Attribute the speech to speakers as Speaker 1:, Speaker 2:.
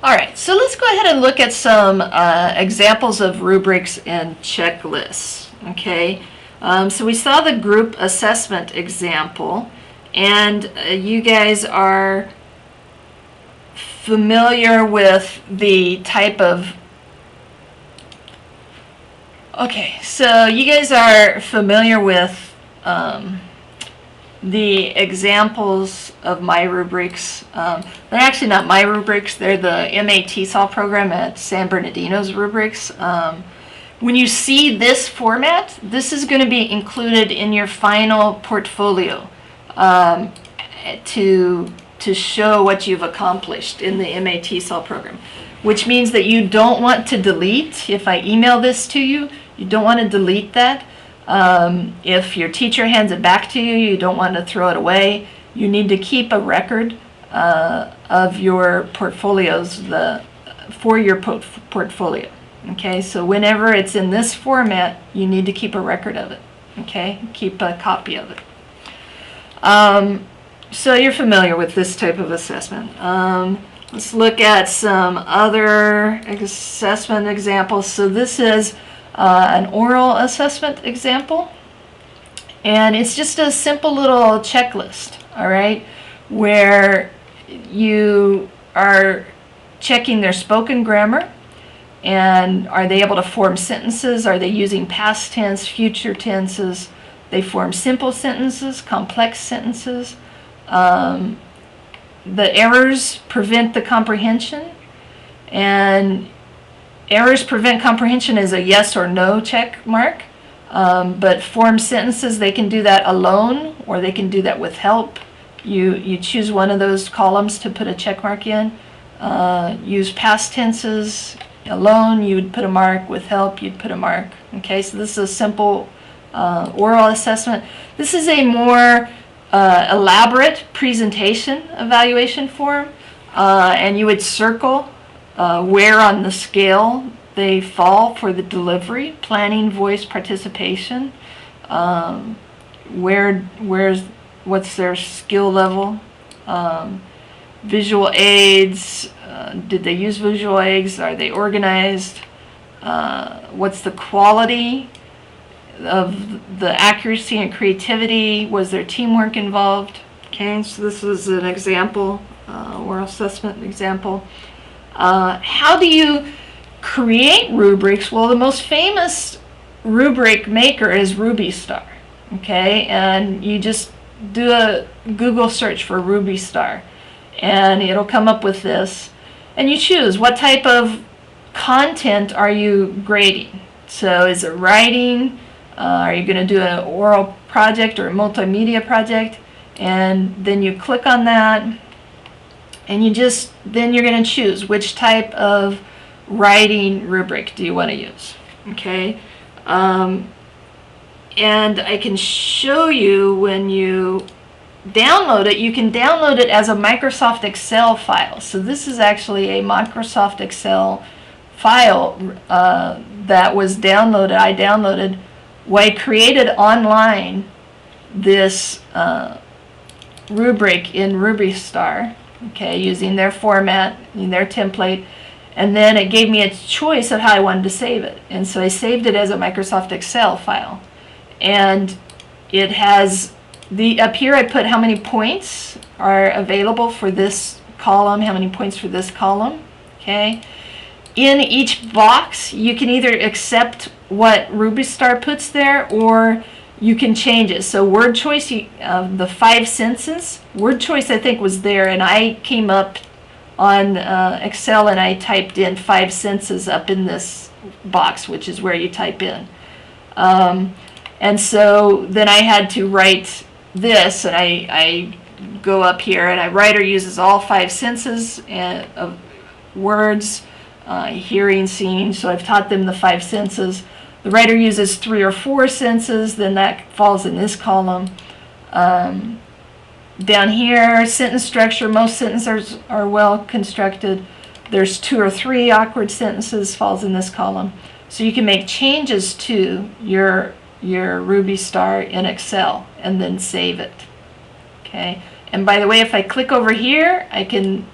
Speaker 1: Alright, so let's go ahead and look at some examples of rubrics and checklists. Okay, so we saw the group assessment example, and you guys are familiar with the type of so you guys are familiar with the examples of my rubrics. They're actually not my rubrics, they're the MA-TESOL program at San Bernardino's rubrics. When you see this format, this is going to be included in your final portfolio to show what you've accomplished in the MA-TESOL program, which means that you don't want to delete. If I email this to you, you don't want to delete that. If your teacher hands it back to you, you don't want to throw it away. You need to keep a record of your portfolios for your portfolio. Okay, so whenever it's in this format, you need to keep a record of it. Okay, keep a copy of it. So you're familiar with this type of assessment. Let's look at some other assessment examples. So this is an oral assessment example, and it's just a simple little checklist, all right, where you are checking their spoken grammar, and are they able to form sentences, are they using past tense, future tenses, they form simple sentences, complex sentences. The errors prevent the comprehension, and errors prevent comprehension is a yes or no check mark, but form sentences, they can do that alone or they can do that with help. You choose one of those columns to put a check mark in. Use past tenses alone, you would put a mark. With help, you'd put a mark. Okay, so this is a simple oral assessment. This is a more elaborate presentation evaluation form, and you would circle where on the scale they fall for the delivery, planning, voice, participation, what's their skill level, visual aids, did they use visual aids, are they organized, what's the quality of the accuracy and creativity, was there teamwork involved. Okay, so this is an example, oral assessment example. How do you create rubrics? Well, the most famous rubric maker is Rubistar. Okay, and you just do a Google search for Rubistar, and it'll come up with this. And you choose what type of content are you grading. So is it writing? Are you going to do an oral project or a multimedia project? And then you click on that, and then you're going to choose which type of writing rubric do you want to use. Okay, and I can show you when you download it. You can download it as a Microsoft Excel file. So this is actually a Microsoft Excel file that was downloaded. I downloaded. Well, I created online this rubric in Rubistar, okay, using their format, in their template, and then it gave me a choice of how I wanted to save it. And so I saved it as a Microsoft Excel file. And it has up here I put how many points are available for this column, how many points for this column, okay? In each box, you can either accept what Rubistar puts there, or you can change it. So word choice, the 5 senses, word choice I think was there, and I came up on Excel and I typed in 5 senses up in this box, which is where you type in. And so then I had to write this, and I go up here, and a writer uses all 5 senses of words, hearing, seeing, so I've taught them the 5 senses. The writer uses 3 or 4 senses, then that falls in this column. Down here, sentence structure, most sentences are well constructed. There's 2 or 3 awkward sentences, falls in this column. So you can make changes to your Rubistar in Excel and then save it. Okay. And by the way, if I click over here, I can